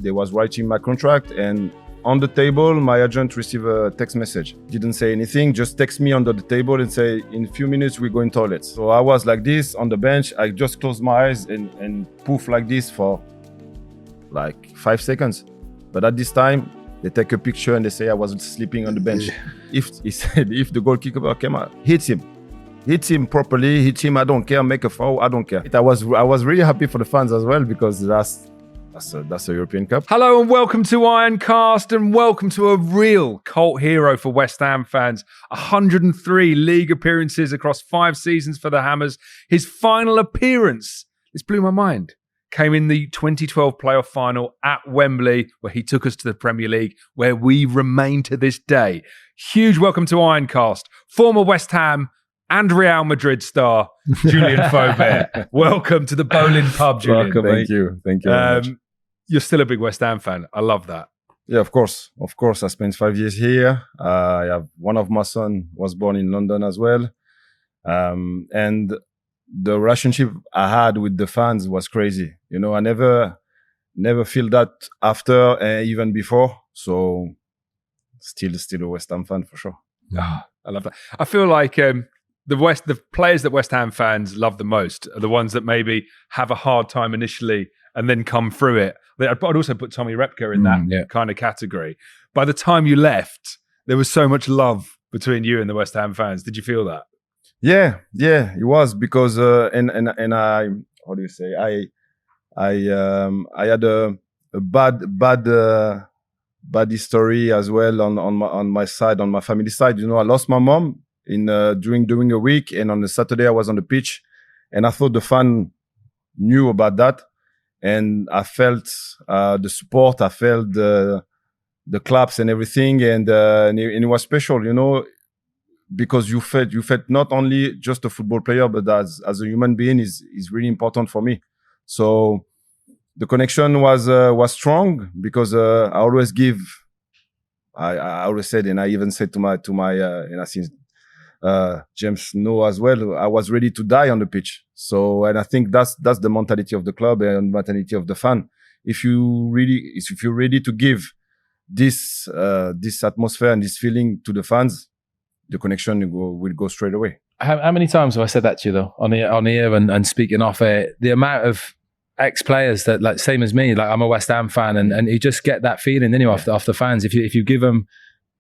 They was writing my contract, and on the table, my agent received a text message. Didn't say anything, just text me under the table and say, in a few minutes, we go in toilet. So I was like this on the bench. I just closed my eyes and poof like this for like 5 seconds. But at this time, they take a picture and they say I was sleeping on the bench. If the goalkeeper came out, hit him properly, hit him, I don't care, make a foul, I don't care. I was really happy for the fans as well, because that's a European Cup. Hello and welcome to Ironcast, and welcome to a real cult hero for West Ham fans. 103 league appearances across 5 seasons for the Hammers. His final appearance, this blew my mind, came in the 2012 playoff final at Wembley, where he took us to the Premier League, where we remain to this day. Huge welcome to Ironcast, former West Ham and Real Madrid star, Julien Faubert. Welcome to the bowling pub, Julien. Welcome, thank you very much. You're still a big West Ham fan. I love that. Yeah, of course. I spent 5 years here. I have one of my sons was born in London as well. And the relationship I had with the fans was crazy. You know, I never feel that after, even before. So still a West Ham fan for sure. Oh, I love that. I feel like the players that West Ham fans love the most are the ones that maybe have a hard time initially and then come through it. I'd also put Tommy Repka in that kind of category. By the time you left, there was so much love between you and the West Ham fans. Did you feel that? Yeah, it was, because and I, how do you say, I had a bad history as well on my side, on my family side. You know, I lost my mom during a week, and on the Saturday I was on the pitch, and I thought the fan knew about that. And I felt the support, I felt the claps and everything, and it was special, you know, because you felt not only just a football player, but as a human being is really important for me. So the connection was strong, because I always give. I always said, and I even said to my and I think James know as well, I was ready to die on the pitch. So, and I think that's the mentality of the club and mentality of the fan. If you're ready to give this atmosphere and this feeling to the fans, the connection will go straight away. How many times have I said that to you though, on here and speaking off air? The amount of ex-players that, like, same as me, like I'm a West Ham fan, and you just get that feeling, didn't you, off the fans. If you give them,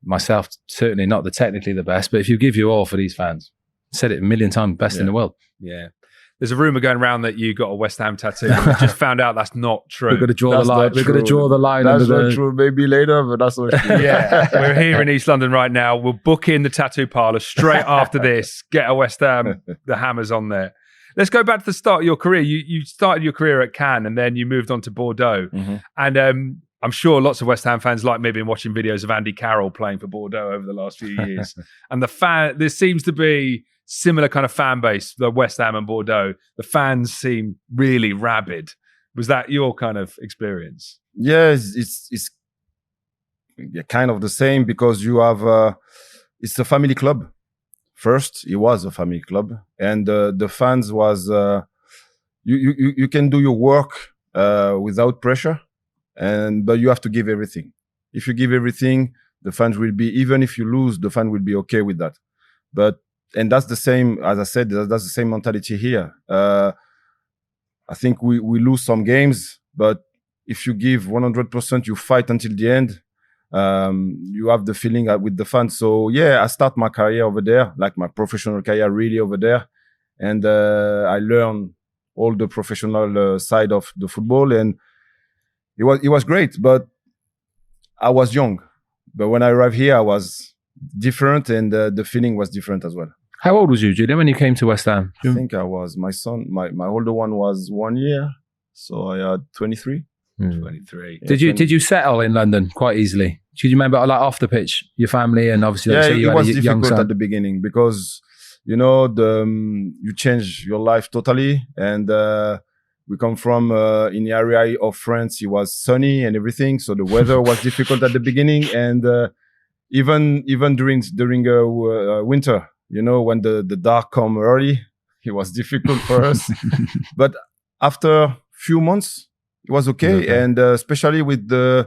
myself certainly not technically the best, but if you give you all for these fans, said it a million times, best in the world. Yeah. There's a rumor going around that you got a West Ham tattoo. We just found out that's not true. We're going to draw the line. We're going to draw the line. That's not true. Maybe later, but that's not true. Yeah. We're here in East London right now. We'll book in the tattoo parlor straight after this. Get a West Ham, the Hammers on there. Let's go back to the start of your career. You started your career at Cannes, and then you moved on to Bordeaux. Mm-hmm. And I'm sure lots of West Ham fans, like me, have been watching videos of Andy Carroll playing for Bordeaux over the last few years. And there seems to be similar kind of fan base, the West Ham and Bordeaux. The fans seem really rabid. Was that your kind of experience? Yeah, it's kind of the same, because you have it's a family club. First, it was a family club, and the fans was you can do your work without pressure, but you have to give everything. If you give everything, the fans will be, even if you lose, the fan will be okay with that. And that's the same, as I said, that's the same mentality here. I think we lose some games, but if you give 100%, you fight until the end. You have the feeling with the fans. So yeah, I start my career over there, like my professional career really over there. And I learned all the professional side of the football, and it was great, but I was young. But when I arrived here, I was different, and the feeling was different as well. How old was you, Julien, when you came to West Ham? I think I was, my son, my older one was 1 year, so I had 23. 23. Did you settle in London quite easily? Do you remember, like, off the pitch, your family, and obviously you it was had a young difficult son at the beginning, because you know you change your life totally, and we come from in the area of France. It was sunny and everything, so the weather was difficult at the beginning, and even during winter, you know, when the dark come early, it was difficult for us. But after few months, It was okay. Okay. And especially with I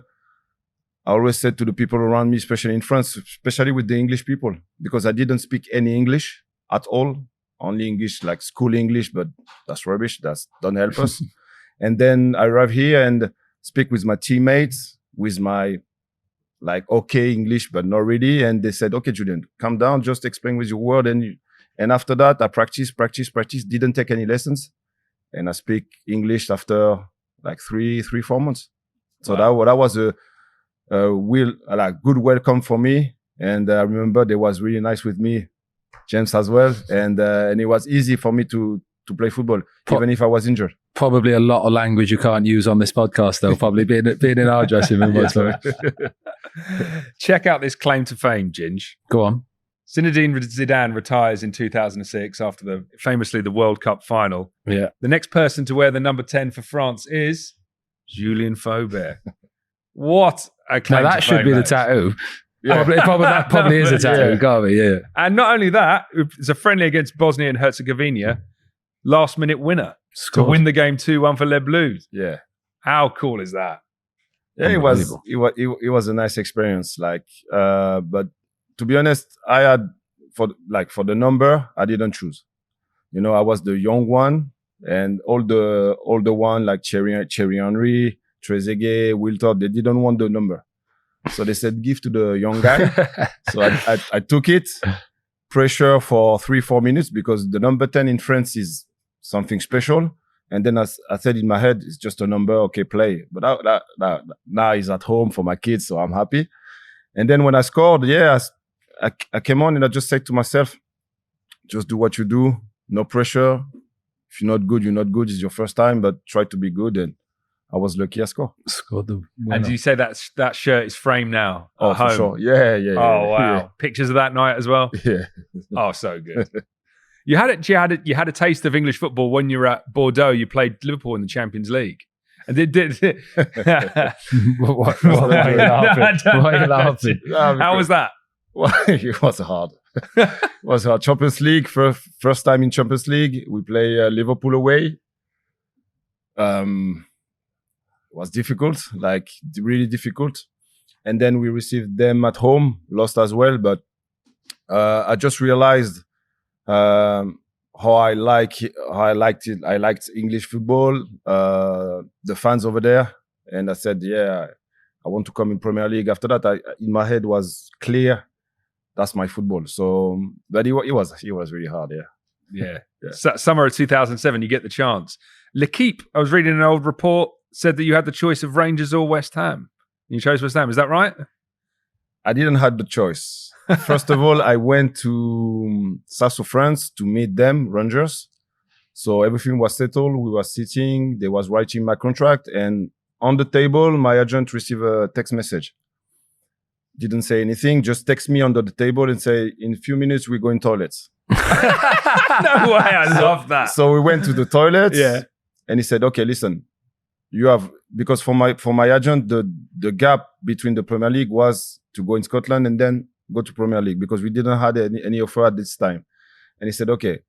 always said to the people around me, especially in France, especially with the English people, because I didn't speak any English at all. Only English, like school English, but that's rubbish. That don't help us. And then I arrive here and speak with my teammates, with my like okay English, but not really. And they said, okay, Julien, calm down, just explain with your word. And after that, I practice, didn't take any lessons. And I speak English after like 4 months. So Wow. that was a good welcome for me. And I remember they was really nice with me, James as well. And it was easy for me to play football, even if I was injured. Probably a lot of language you can't use on this podcast, though. Probably being in our dressing room. Check out this claim to fame, Ginge. Go on. Zinedine Zidane retires in 2006 after famously the World Cup final. Yeah. The next person to wear the number 10 for France is Julien Faubert. What a claim Now that to should fame be the that is. tattoo. Yeah. That probably is a tattoo. Yeah. Can't be, yeah. And not only that, it's a friendly against Bosnia and Herzegovina, last minute winner to Scored. win the game 2-1 for Les Bleus. Yeah. How cool is that? Yeah, it was a nice experience. Like, but to be honest, I had for the number, I didn't choose. You know, I was the young one, and all the older one like Thierry Henry, Trezeguet, Wiltord, they didn't want the number, so they said give to the young guy. So I took it. Pressure for 3-4 minutes because the number 10 in France is something special. And then I said in my head, it's just a number, okay, play. But now he's at home for my kids, so I'm happy. And then when I scored, I came on and I just said to myself, just do what you do, no pressure. If you're not good, you're not good. It's your first time, but try to be good. And I was lucky I scored. Scored the winner. And do you say that shirt is framed now at Oh, home? for sure. Yeah. Oh, wow. Pictures of that night as well? Yeah. Oh, so good. You had a taste of English football when you were at Bordeaux. You played Liverpool in the Champions League. And Why are you laughing? Why are you laughing? How was that? Well, it was hard. It was hard. Champions League, first time in Champions League. We play Liverpool away. It was difficult, like really difficult. And then we received them at home, lost as well. But I just realized how I liked it. I liked English football, the fans over there, and I said, yeah, I want to come in Premier League. After that, in my head was clear, that's my football. So, but it was really hard. Yeah. Summer of 2007, you get the chance. L'Equipe, I was reading an old report, said that you had the choice of Rangers or West Ham. You chose West Ham. Is that right? I didn't have the choice. First of all, I went to south of France to meet them, Rangers. So everything was settled. We were sitting. They was writing my contract. And on the table, my agent received a text message. Didn't say anything. Just text me under the table and say, in a few minutes, we go in toilets. No way. I love that. So we went to the toilets. Yeah. And he said, okay, listen, you have, because for my agent, the gap between the Premier League was to go in Scotland and then go to Premier League because we didn't have any offer at this time. And he said, okay,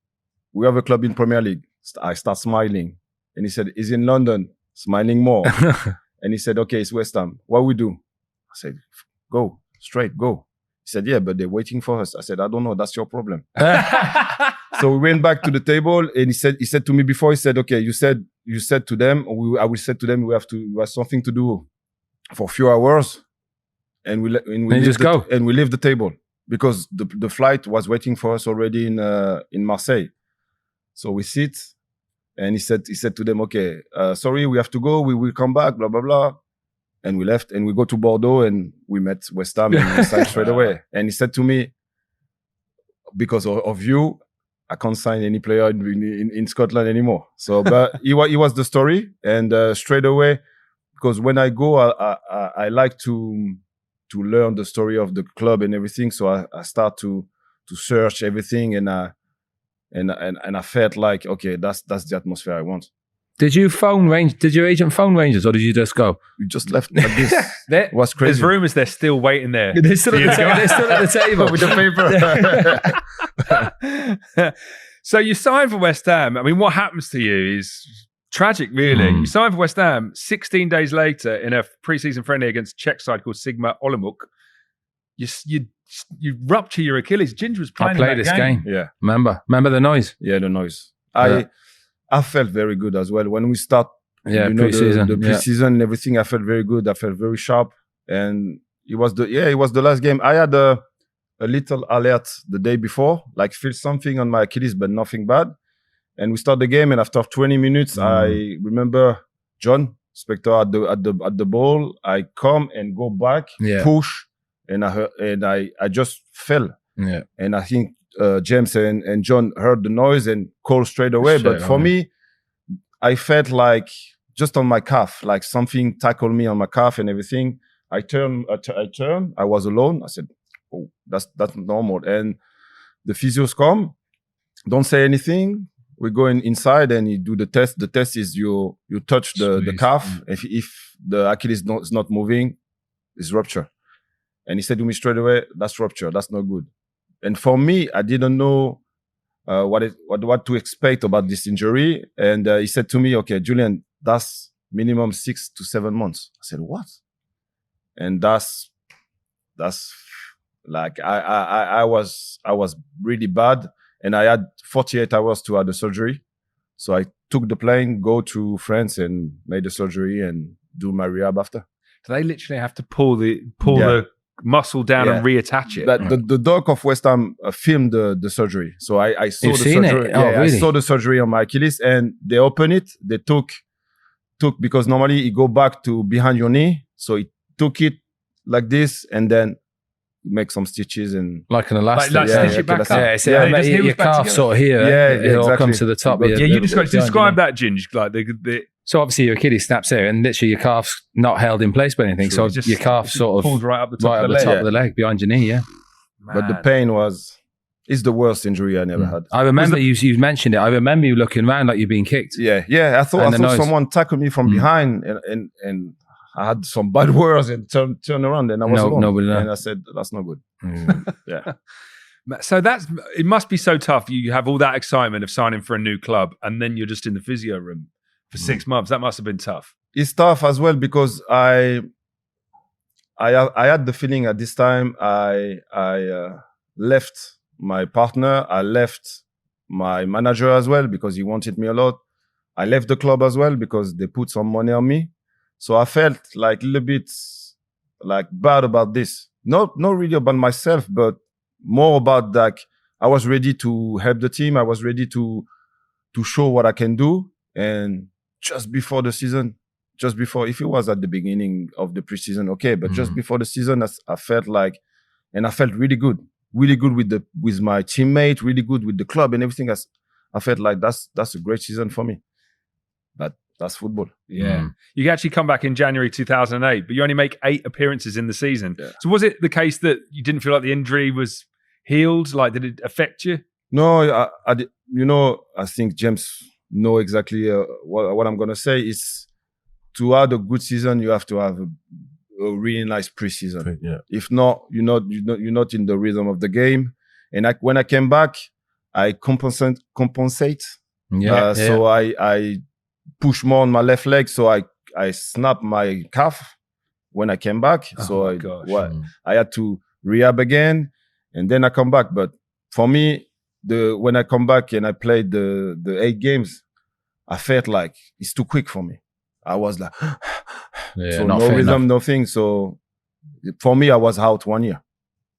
we have a club in Premier League. I start smiling. And he said, is in London, smiling more. And he said, okay, it's West Ham. What we do? I said, go, straight, go. He said, yeah, but they're waiting for us. I said, I don't know. That's your problem. So we went back to the table and he said to me before, he said, okay, you said to them, I will say to them, we have something to do for a few hours. And we leave the table because the flight was waiting for us already in Marseille. So we sit and he said to them, okay, sorry, we have to go. We will come back, blah, blah, blah. And we left and we go to Bordeaux and we met West Ham and we signed straight away. And he said to me, because of you, I can't sign any player in Scotland anymore. So, but he was the story. And straight away, because when I go, I like to learn the story of the club and everything. So I start to search everything and I felt like, okay, that's the atmosphere I want. Did your agent phone Rangers or did you just go? We just left like this. It was crazy. There's rumours they're still waiting there. They're still at the table with the paper. So you signed for West Ham. I mean, what happens to you is Tragic, really. You signed for West Ham. 16 days later, in a pre-season friendly against Czech side called Sigma Olomouc, you rupture your Achilles. Ginger was playing. I played this game. Yeah. Remember the noise? Yeah, the noise. Yeah. I felt very good as well when we start. Yeah, you know, pre-season. the pre-season and everything. I felt very good. I felt very sharp, and it was the last game. I had a little alert the day before, like feel something on my Achilles, but nothing bad. And we start the game, and after 20 minutes, I remember John Spector at the ball. I come and go back, push, and I just fell. Yeah, and I think James and John heard the noise and called straight away. But for me, I felt like just on my calf, like something tackled me on my calf and everything. I turned. I was alone. I said, "Oh, that's normal." And the physios come, don't say anything. We go inside and you do the test. The test is you touch the calf. If the Achilles is not moving, it's rupture. And he said to me straight away, "That's rupture. That's not good." And for me, I didn't know what to expect about this injury. And he said to me, "Okay, Julien, that's minimum 6 to 7 months." I said, "What?" And that's like I was really bad. And I had 48 hours to have the surgery. So I took the plane, go to France and made the surgery and do my rehab after. Do they literally have to pull the muscle down and reattach it? The doc of West Ham filmed the surgery. So I saw You've the seen surgery. it? Oh, really? I saw the surgery on my Achilles and they opened it. They took because normally you go back to behind your knee. So it took it like this and then make some stitches and like an elastic. Like stitch it back up. Yeah, so your calf sort of here. It all comes to the top. You describe that, Ginge. Like the So obviously your Achilles snaps here, and literally your calf's not held in place by anything. Sure, so your calf sort of pulled right up the top, of the leg, behind your knee. Yeah, but the pain is the worst injury I never had. I remember you mentioned it. I remember you looking around like you're being kicked. Yeah. I thought someone tackled me from behind, and I had some bad words and turn around, and I was alone. And I said, "That's not good." Yeah. So it must be so tough. You have all that excitement of signing for a new club, and then you're just in the physio room for 6 months. That must have been tough. It's tough as well because I had the feeling at this time I left my partner. I left my manager as well because he wanted me a lot. I left the club as well because they put some money on me. So I felt like a little bit like bad about this. Not really about myself, but more about like I was ready to help the team. I was ready to show what I can do. And just before the season, if it was at the beginning of the preseason, okay, but just before the season, I felt like, and I felt really good with my teammate, really good with the club and everything. I felt like that's a great season for me. But that's football. Yeah. You actually come back in January 2008, but you only make 8 appearances in the season. Yeah. So was it the case that you didn't feel like the injury was healed? Like, did it affect you? No, I think James know exactly what I'm going to say. Is to have a good season, you have to have a really nice preseason. Yeah. If not, you're not in the rhythm of the game. And when I came back, I compensate. So I push more on my left leg, so I snapped my calf when I came back. I had to rehab again, and then I come back. But for me, when I come back and I played the 8 games, I felt like it's too quick for me. I was like, so no rhythm, nothing. So for me, I was out 1 year.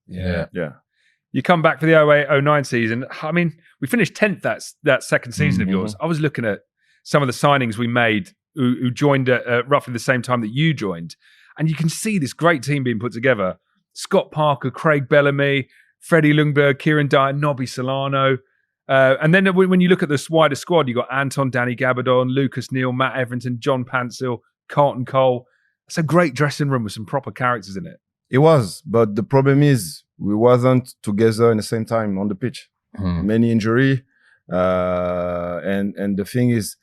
Yeah. You come back for the 08-09 season. I mean, we finished 10th that second season of yours. I was looking at some of the signings we made who joined at roughly the same time that you joined. And you can see this great team being put together. Scott Parker, Craig Bellamy, Freddie Ljungberg, Kieran Dyer, Nobby Solano. And then when you look at this wider squad, you got Anton, Danny Gabardon, Lucas Neal, Matt Everington, John Pancill, Carlton Cole. It's a great dressing room with some proper characters in it. It was, but the problem is we wasn't together in the same time on the pitch. Many injury. And the thing is,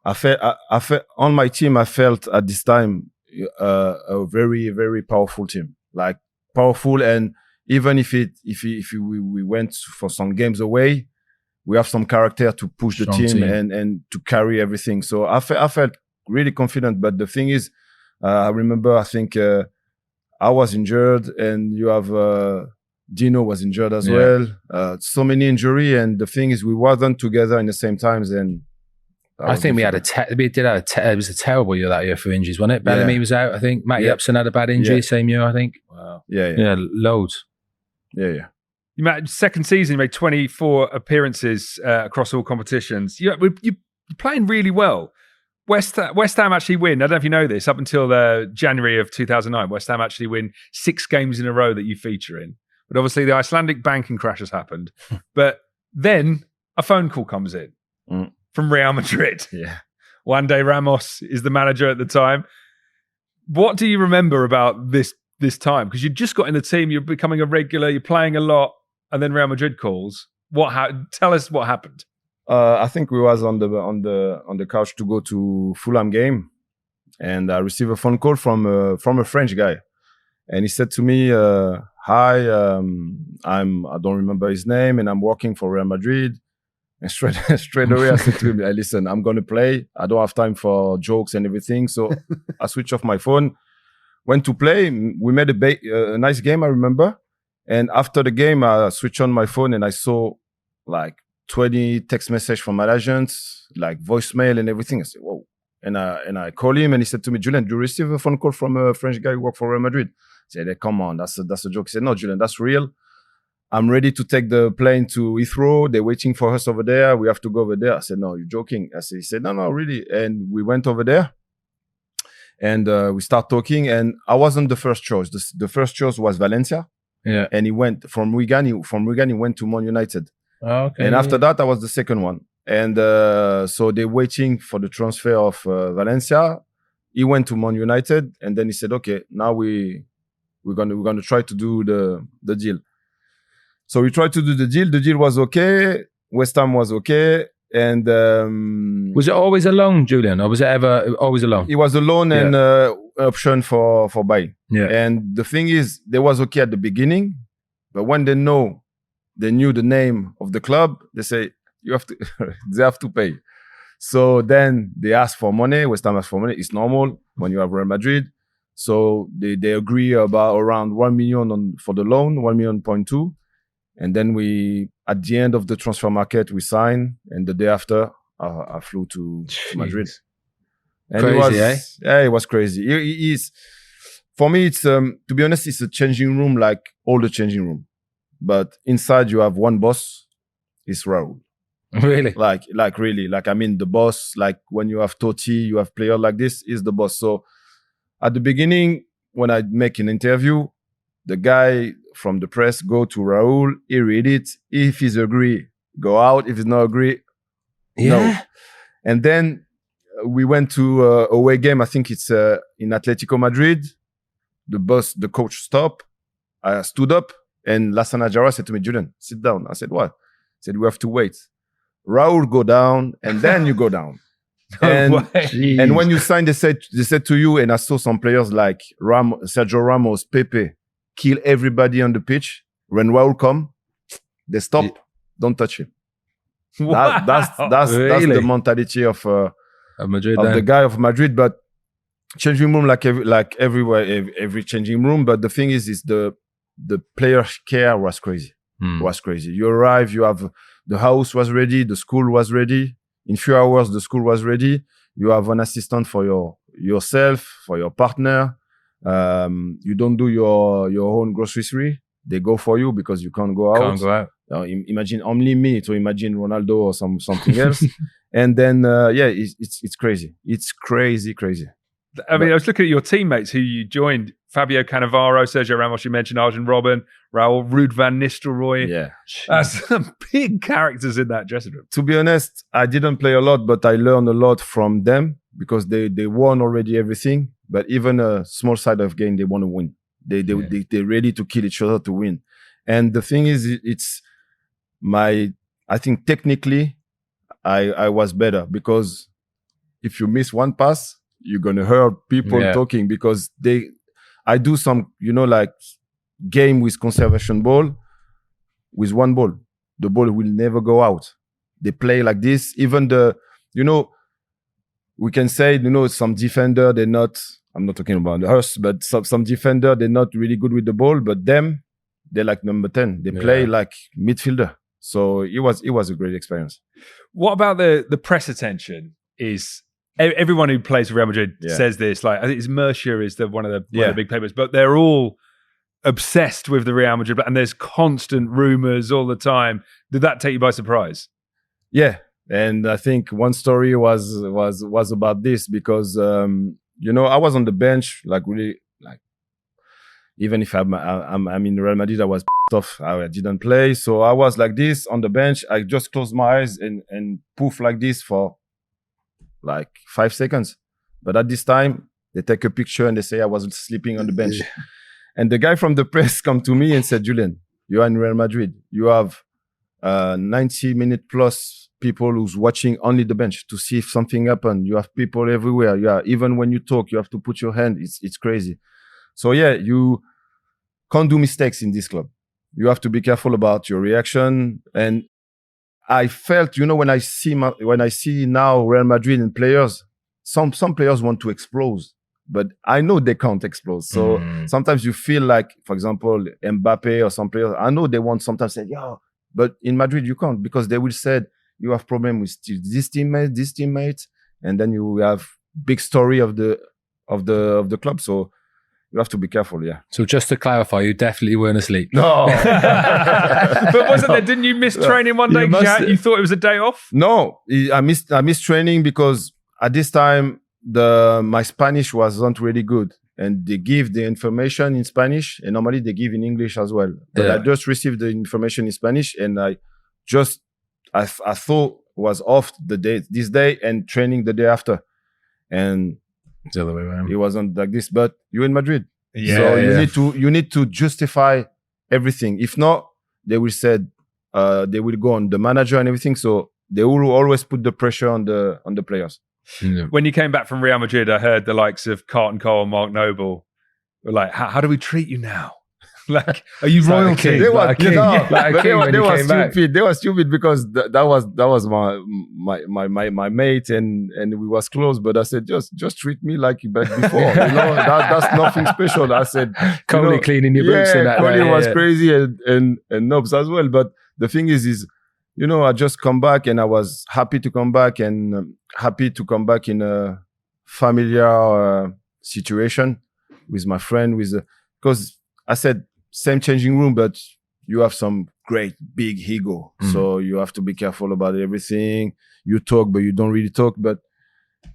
I felt on my team. I felt at this time a very, very powerful team, like powerful. And even if we went for some games away, we have some character to push the Strong team, team. and to carry everything. So I felt really confident. But the thing is, I remember, I think I was injured, and you have Dino was injured as well. So many injury, and the thing is, we wasn't together in the same times. And I think we did have it was a terrible year that year for injuries, wasn't it? Bellamy was out, I think. Matty Upson had a bad injury same year, I think. Wow. Yeah, loads. Yeah. Second season, you made 24 appearances across all competitions. You're playing really well. West Ham actually win. I don't know if you know this. Up until January of 2009, West Ham actually win 6 games in a row that you feature in. But obviously, the Icelandic banking crash has happened. But then a phone call comes in from Real Madrid. Yeah. Juan de Ramos is the manager at the time. What do you remember about this time? Because you just got in the team, you're becoming a regular, you're playing a lot, and then Real Madrid calls. Tell us what happened. I think we was on the couch to go to Fulham game, and I received a phone call from a French guy, and he said to me, "Hi, I don't remember his name, and I'm working for Real Madrid." And straight away, I said to him, "Listen, I'm gonna play. I don't have time for jokes and everything." So I switched off my phone, went to play. We made a nice game, I remember. And after the game, I switched on my phone and I saw like 20 text message from my agents, like voicemail and everything. I said, "Whoa!" And I called him and he said to me, "Julien, do you receive a phone call from a French guy who works for Real Madrid?" I said, "Hey, come on, that's a joke." He said, "No, Julien, that's real. I'm ready to take the plane to Heathrow. They're waiting for us over there. We have to go over there." I said, "No, you're joking." He said, No, really." And we went over there and we start talking. And I wasn't the first choice. The first choice was Valencia. Yeah. And he went from Wigan. He went to Man United. Oh, okay. And after that, I was the second one. And so they're waiting for the transfer of Valencia. He went to Man United. And then he said, "Okay, now we're gonna try to do the deal." So we tried to do the deal. The deal was okay. West Ham was okay. And was it always a loan, Julien, or was it ever always a loan? It was a loan and option for buying. Yeah. And the thing is, they was okay at the beginning, but when they knew the name of the club, they say they have to pay. So then they ask for money. West Ham asked for money. It's normal when you have Real Madrid. So they agree about around 1 million for the loan, 1.2 million. And then at the end of the transfer market, we signed. And the day after, I flew to Madrid. And crazy, it was crazy. For me, it's to be honest, it's a changing room like all the changing room. But inside you have one boss, it's Raul. Really? Like really. Like, I mean, the boss, like when you have Totti, you have player like this, is the boss. So at the beginning, when I make an interview, the guy from the press go to Raul, he read it. If he's agree, go out. If he's not agree, no. And then we went to a away game. I think it's in Atletico Madrid. The coach stopped. I stood up and Lassana Jara said to me, "Julien, sit down." I said, "What?" He said, "We have to wait. Raul go down and then you go down." And when you sign, they said to you, and I saw some players like Sergio Ramos, Pepe, kill everybody on the pitch. When Raul come, they stop. Don't touch him. Wow. That's the mentality of Madrid, of the guy of Madrid. But changing room like everywhere, every changing room. But the thing is the player care was crazy. Was crazy. You arrive, you have the house was ready, the school was ready. In few hours, the school was ready. You have an assistant for yourself, for your partner. You don't do your own grocery. They go for you because you can't go out. Can't go out. Imagine only me to imagine Ronaldo or something else. And then it's crazy. It's crazy. I mean, I was looking at your teammates who you joined: Fabio Cannavaro, Sergio Ramos, you mentioned, Arjen Robben, Raul, Ruud van Nistelrooy. Yeah. That's some big characters in that dressing room. To be honest, I didn't play a lot, but I learned a lot from them because they won already everything. But even a small side of game, they want to win. They're ready to kill each other to win. And the thing is, I think technically, I was better because if you miss one pass, you're going to hear people talking because I do some, like game with conservation ball with one ball. The ball will never go out. they play like this. Even we can say, some defender, they're not, I'm not talking about us, but some defender, they're not really good with the ball, but them, they're like number 10. They play like midfielder. So it was a great experience. What about the press attention? Is everyone who plays for Real Madrid says this? Like, I think it's Mercier is one of the big papers, but they're all obsessed with the Real Madrid, and there's constant rumors all the time. Did that take you by surprise? Yeah, and I think one story was about this because I was on the bench, like really, like even if I'm in Real Madrid, I was pissed off. I didn't play, so I was like this on the bench. I just closed my eyes and poof like this for like 5 seconds. But at this time, they take a picture and they say I was sleeping on the bench. And the guy from the press come to me and said, Julien, you are in Real Madrid. You have 90-minute plus people who's watching only the bench to see if something happened. You have people everywhere. Yeah, even when you talk, you have to put your hand. It's crazy. So yeah, you can't do mistakes in this club. You have to be careful about your reaction. And I felt, when I see now Real Madrid and players, some players want to explode, but I know they can't explode. So sometimes you feel like, for example, Mbappe or some players, I know they want sometimes say, but in Madrid you can't, because they will say you have problem with this teammate, and then you have big story of the club. So you have to be careful, yeah. So just to clarify, you definitely weren't asleep. No. But wasn't there, didn't you miss training one day? You thought it was a day off? No, I missed training because at this time, my Spanish wasn't really good. And they give the information in Spanish, and normally they give in English as well. But I just received the information in Spanish, and I thought was off this day and training the day after. And it's the other way around. It wasn't like this, but you're in Madrid. So you need to justify everything. If not, they will they will go on the manager and everything. So they will always put the pressure on the players. Yeah. When you came back from Real Madrid, I heard the likes of Carlton Cole and Mark Noble were like, how do we treat you now? Like, are you royalty? They were stupid. They were stupid because that was my mate, and we was close. But I said, just treat me like back before. That's nothing special. I said, Coley cleaning your boots and that. Coley was crazy and Nobs as well. But the thing is, I just come back, and I was happy to come back, and happy to come back in a familiar situation with my friend. Because I said, same changing room, but you have some great big ego. So you have to be careful about everything. You talk, but you don't really talk. But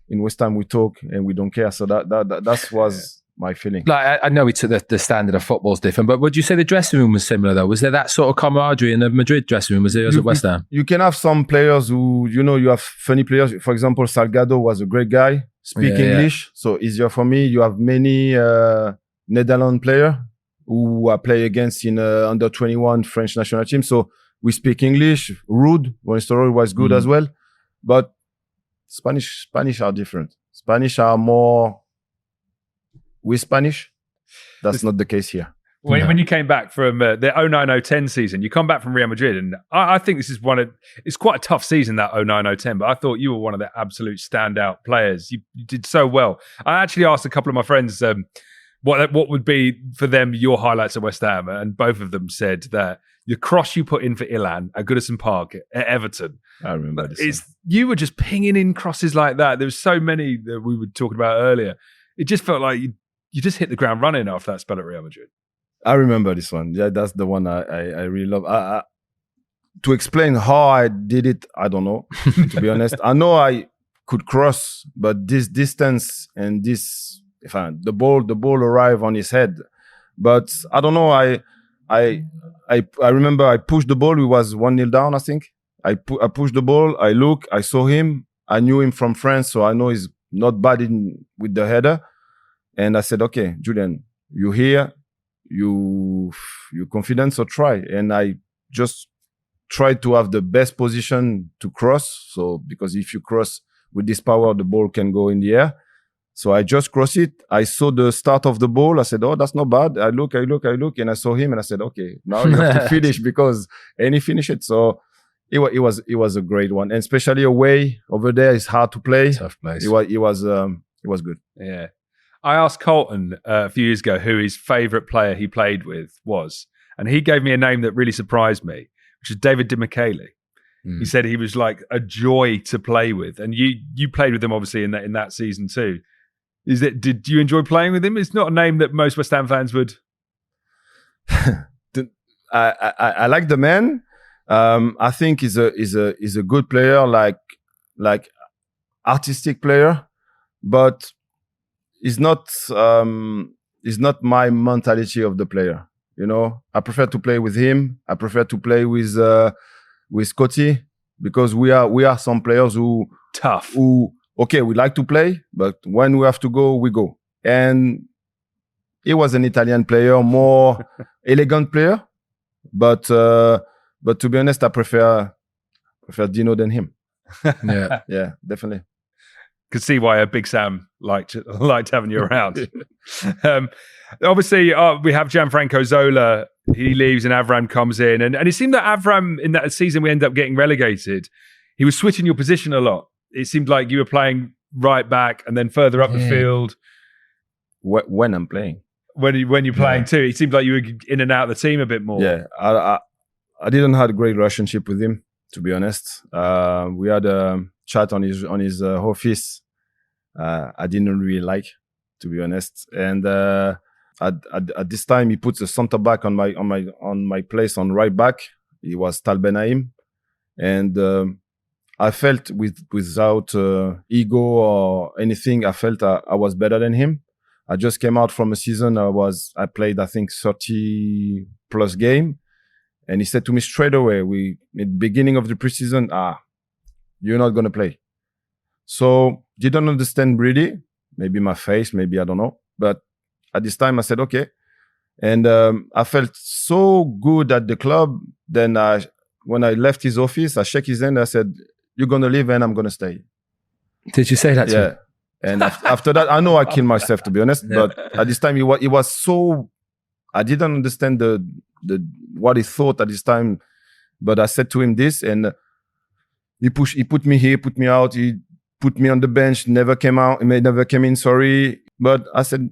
in West Ham, we talk and we don't care. So that was my feeling. Like, I know we took the standard of football's different, but would you say the dressing room was similar though? Was there that sort of camaraderie in the Madrid dressing room as there was at West Ham? You can have some players who, you have funny players. For example, Salgado was a great guy, speak English, so easier for me. You have many Netherlands players who I play against in under 21 French national team. So we speak English. Rude, Van Nistelrooy was good as well. But Spanish are different. Spanish are more with Spanish. That's not the case here. When you came back from the 09-010 season, you come back from Real Madrid, and I think this is it's quite a tough season, that 09-010, but I thought you were one of the absolute standout players. You did so well. I actually asked a couple of my friends what would be for them your highlights at West Ham, and both of them said that the cross you put in for Ilan at Goodison Park at Everton. I remember this. You were just pinging in crosses like that. There was so many that we were talking about earlier. It just felt like you just hit the ground running after that spell at Real Madrid. I remember this one. Yeah, that's the one I really love. To explain how I did it, I don't know, to be honest. I know I could cross, but this distance and this, the ball arrived on his head. But I don't know, I remember I pushed the ball. We was 1-0 down, I think. I pushed the ball. I look, I saw him. I knew him from France, so I know he's not bad with the header. And I said, okay, Julien, you here, you confident, so try. And I just tried to have the best position to cross. So because if you cross with this power, the ball can go in the air. So I just crossed it. I saw the start of the ball. I said, oh, that's not bad. I look. And I saw him and I said, okay, now you have to finish and he finished it. So It was a great one, and especially away over there, it's hard to play. Tough place. It was good. Yeah. I asked Colton a few years ago who his favourite player he played with was, and he gave me a name that really surprised me, which is David Di Michele. He said he was like a joy to play with, and you played with him obviously in that season too. Did you enjoy playing with him? It's not a name that most West Ham fans would. I like the man. I think he's a good player, like artistic player, but it's not my mentality of the player. You know, I prefer to play with him. I prefer to play with Scotty, because we are some players who we like to play, but when we have to go, we go. And he was an Italian player, more elegant player, but to be honest, I prefer Dino than him. Yeah, definitely. Could see why a Big Sam liked having you around. Obviously, we have Gianfranco Zola. He leaves and Avram comes in. And it seemed that Avram, in that season we ended up getting relegated, he was switching your position a lot. It seemed like you were playing right back and then further up the field. When I'm playing. When you're playing too. It seemed like you were in and out of the team a bit more. Yeah, I didn't have a great relationship with him, to be honest. We had a chat on his office. I didn't really like, to be honest. And at this time, he puts a centre back on my place on right back. He was Tal Benaim, and I felt without ego or anything, I felt I was better than him. I just came out from a season. I played, I think, 30 plus game. And he said to me straight away, at the beginning of the preseason, you're not going to play. So didn't understand really, maybe my face, maybe I don't know. But at this time I said, okay. And I felt so good at the club. Then when I left his office, I shook his hand. I said, you're going to leave and I'm going to stay. Did you say that to him? And after that, I know I killed myself, to be honest. Yeah. But at this time, he was so... I didn't understand what he thought at this time. But I said to him this, and he put me here, put me out. He put me on the bench, never came in, sorry. But I said,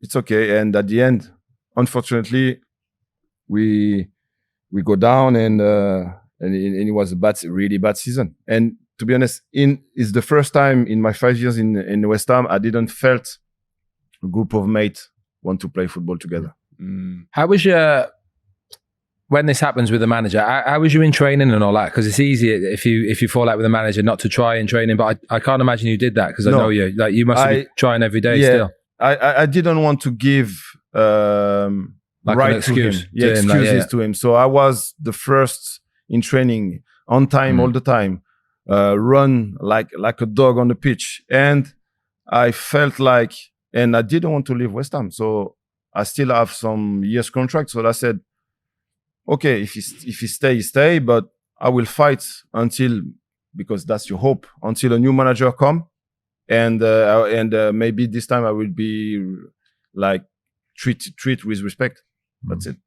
it's okay. And at the end, unfortunately, we go down, and it was a really bad season. And to be honest, it's the first time in my 5 years in West Ham I didn't felt a group of mates want to play football together. How was when this happens with the manager? How was you in training and all that? Because it's easy if you fall out with the manager not to try in training. But I can't imagine you did that, because I know you. Like, you must be trying every day still. I didn't want to give excuses to him. So I was the first in training, on time all the time. Run like a dog on the pitch, and I felt like, and I didn't want to leave West Ham, so I still have some years contract. So I said, okay, if he stay, but I will fight until, because that's your hope, until a new manager come, and maybe this time I will be like treat with respect. That's it.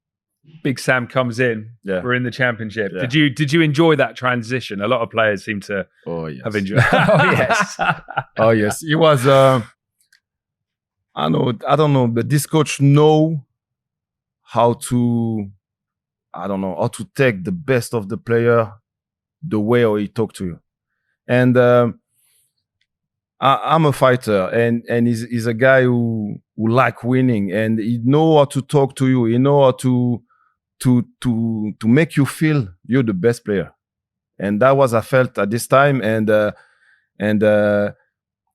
Big Sam comes in. Yeah. We're in the Championship. Yeah. Did you enjoy that transition? A lot of players seem to have enjoyed. Oh yes. It was. I don't know, but this coach know how to. I don't know how to take the best of the player, the way how he talk to you, and I'm a fighter, and he's a guy who like winning, and he know how to talk to you. He know how to make you feel you're the best player. And that was I felt at this time. And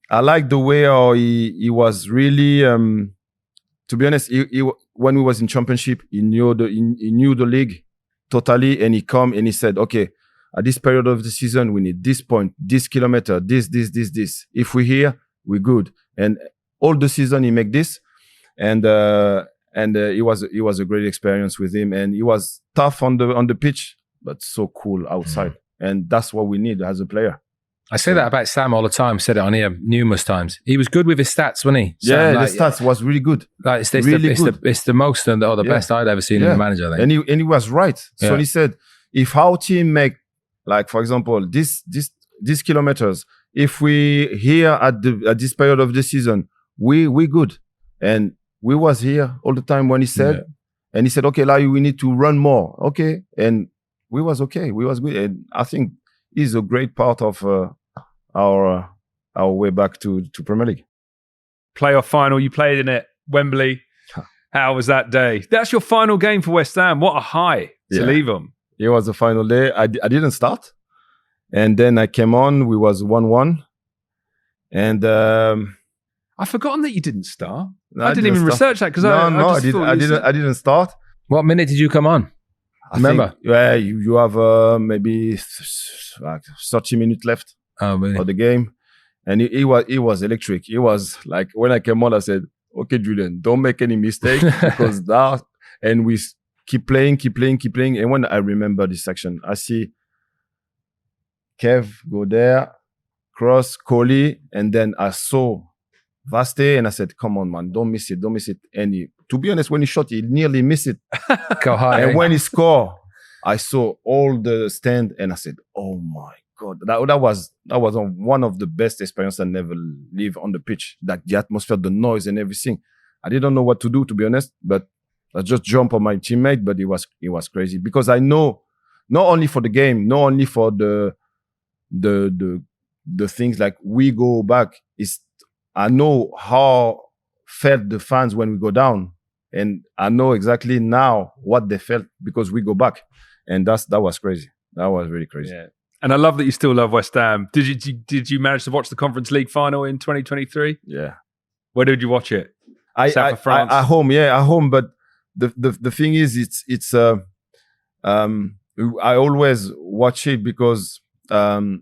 I like the way how he was really, to be honest, he when we was in Championship, he knew the league totally, and he come and he said, okay, at this period of the season, we need this point, this kilometer, this. If we're here, we're good. And all the season he make this, and it was a great experience with him, and he was tough on the pitch, but so cool outside, and that's what we need as a player. I say that about Sam all the time. Said it on here numerous times. He was good with his stats, wasn't he? Sam, the stats was really good. Like it's the most and the best I'd ever seen in the manager. I think. And he was right. So he said, if our team make, like for example, these kilometers, if we here at this period of the season, we good, and we was here all the time when he said, and he said, okay, like we need to run more, okay, and we was okay, we was good, and I think he's a great part of our way back to Premier League. Playoff final, you played in it, Wembley. How was that day? That's your final game for West Ham. What a high to leave them. It was the final day. I didn't start, and then I came on. We was 1-1, and I've forgotten that you didn't start. No, I didn't even research that because I didn't start. What minute did you come on? Remember? Yeah, you have maybe like 30 minutes left of the game, and he was electric. He was like, when I came on, I said, okay, Julien, don't make any mistake because that, and we keep playing. And when I remember this section, I see Kev go there, cross, Kohli, and then I saw Vaste, and I said, come on, man, don't miss it. And to be honest, when he shot, he nearly missed it. Go high. And when he scored, I saw all the stand, and I said, oh my God, that was one of the best experiences I never lived on the pitch. That the atmosphere, the noise, and everything. I didn't know what to do, to be honest, but I just jumped on my teammate. But it was crazy because I know not only for the game, not only for the things like we go back. I know how felt the fans when we go down, and I know exactly now what they felt because we go back, and that was crazy. That was really crazy. Yeah. And I love that you still love West Ham. Did you manage to watch the Conference League final in 2023? Yeah. Where did you watch it? At home. But the thing is, it's I always watch it because I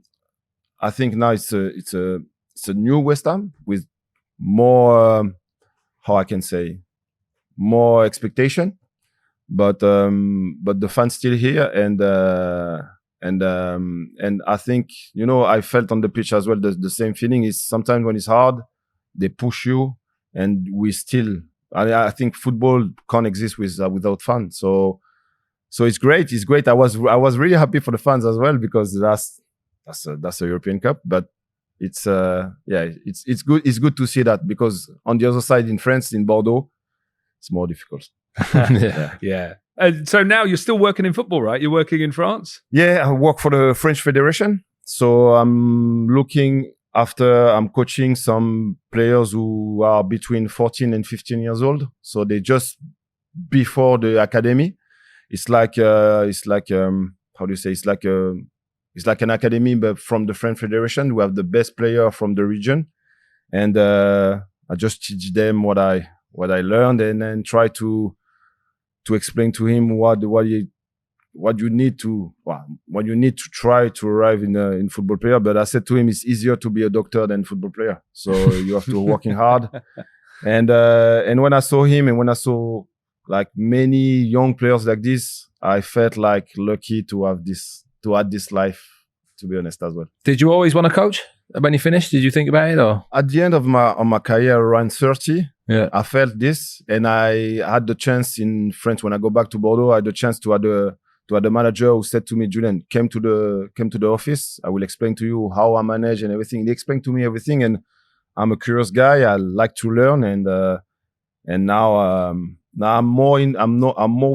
think now it's a new West Ham with more how I can say more expectation, but the fans still here, and I think, you know, I felt on the pitch as well the same feeling. Is sometimes when it's hard, they push you, and we still. I think football can't exist without fans. So it's great. It's great. I was really happy for the fans as well because that's a European Cup, but it's good. It's good to see that because on the other side in France, in Bordeaux, it's more difficult. Yeah. So now you're still working in football, right? You're working in France? Yeah, I work for the French Federation. So I'm coaching some players who are between 14 and 15 years old. So they just before the academy. It's like how do you say? It's like an academy, but from the French Federation. We have the best player from the region, and I just teach them what I learned, and then try to explain to him what you need to try to arrive in football player. But I said to him, it's easier to be a doctor than football player. So you have to working hard. And when I saw him, and when I saw like many young players like this, I felt like lucky to add this life, to be honest, as well. Did you always want to coach when you finished? Did you think about it, or at the end of my career, around 30? Yeah, I felt this, and I had the chance in France when I go back to Bordeaux. I had the chance to have the manager who said to me, Julien, came to the office. I will explain to you how I manage and everything. He explained to me everything, and I'm a curious guy. I like to learn, and now I'm more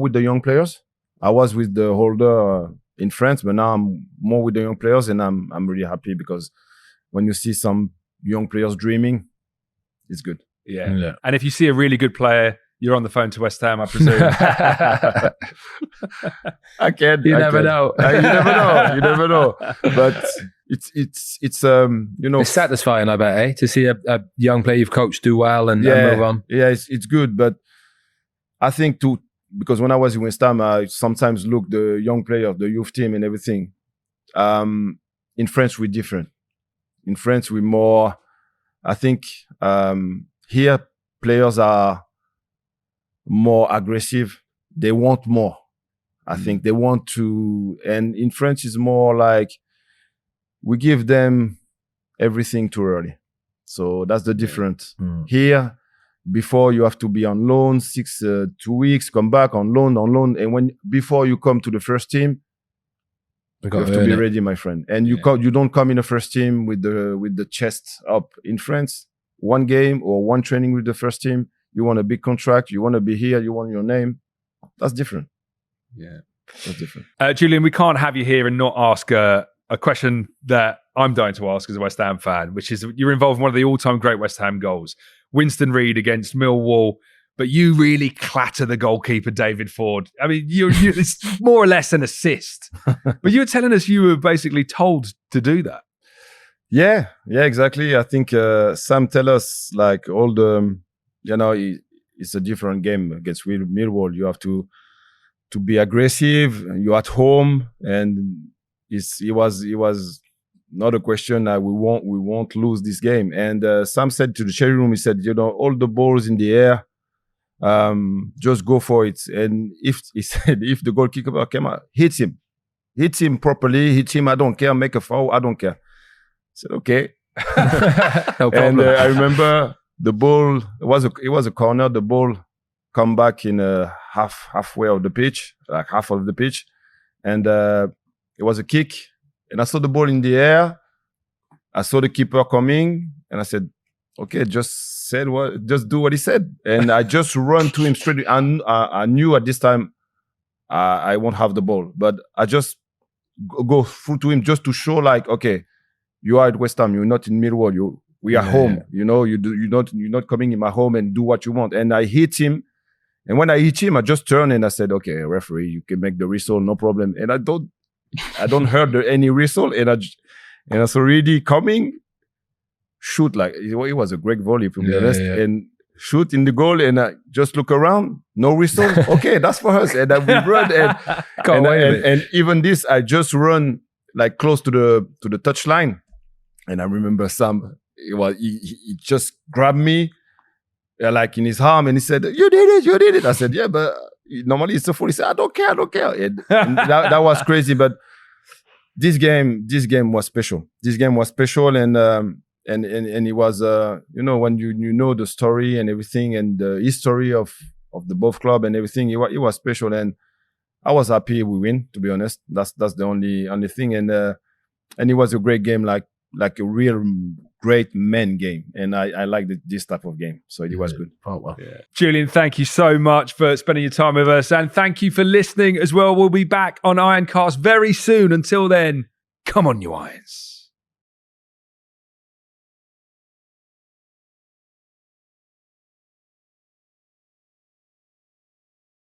with the young players. I was with the older in France, but now I'm more with the young players, and I'm really happy because when you see some young players dreaming, it's good. Yeah. And if you see a really good player, you're on the phone to West Ham, I presume. You never know. You never know. But it's you know, it's satisfying, I bet, to see a young player you've coached do well and move on. Yeah, it's good. But I think because when I was in West Ham, I sometimes look the young player, the youth team and everything. In France, we're different. In France, we're more, I think, here players are more aggressive. They want more. I think they want to, and in France it's more like we give them everything too early. So that's the difference. Here, before you have to be on loan 2 weeks, come back on loan. And before you come to the first team, We You have to be ready, my friend. And you don't come in the first team with the chest up. In France, one game or one training with the first team, you want a big contract, you want to be here, you want your name. That's different. Yeah. That's different. Julian, we can't have you here and not ask a question that I'm dying to ask as a West Ham fan, which is you're involved in one of the all-time great West Ham goals. Winston Reid against Millwall, but you really clatter the goalkeeper, David Ford. I mean, it's more or less an assist. But you were telling us you were basically told to do that. Yeah, exactly. I think Sam tell us like all the, it's a different game against Millwall. You have to be aggressive. You're at home, and it was not a question that we won't lose this game. And Sam said to the cherry room, he said, all the balls in the air, just go for it. And if the goalkeeper came out, hit him properly, hit him. I don't care. Make a foul. I don't care. I said, okay. No problem. And I remember the ball. It was a corner. The ball come back in halfway of the pitch, like half of the pitch, and it was a kick. And I saw the ball in the air. I saw the keeper coming, and I said, okay, just do what he said. And I just run to him straight. I knew at this time I won't have the ball, but I just go through to him just to show like, okay, you are at West Ham, you're not in Millwall, we are home. Yeah. You're not coming in my home and do what you want. And I hit him. And when I hit him, I just turned and I said, okay, referee, you can make the whistle, no problem. And I don't hear any whistle. And I saw really coming, shoot, like it was a great volley to be honest. Yeah. And shoot in the goal, and I just look around, no whistle. Okay, that's for us. And we run, and even this, I just run like close to the touch line. And I remember Sam, he just grabbed me like in his arm, and he said, you did it. I said, yeah, but normally it's a foul. He said, I don't care. And that was crazy. But this game was special. And it was, when you know the story and everything and the history of the both club and everything, it was special. And I was happy we win, to be honest. That's the only thing. And it was a great game, like a real great men game. And I like this type of game. So it was good. Oh, well. Yeah. Julian, thank you so much for spending your time with us. And thank you for listening as well. We'll be back on Ironcast very soon. Until then, come on, you Irons.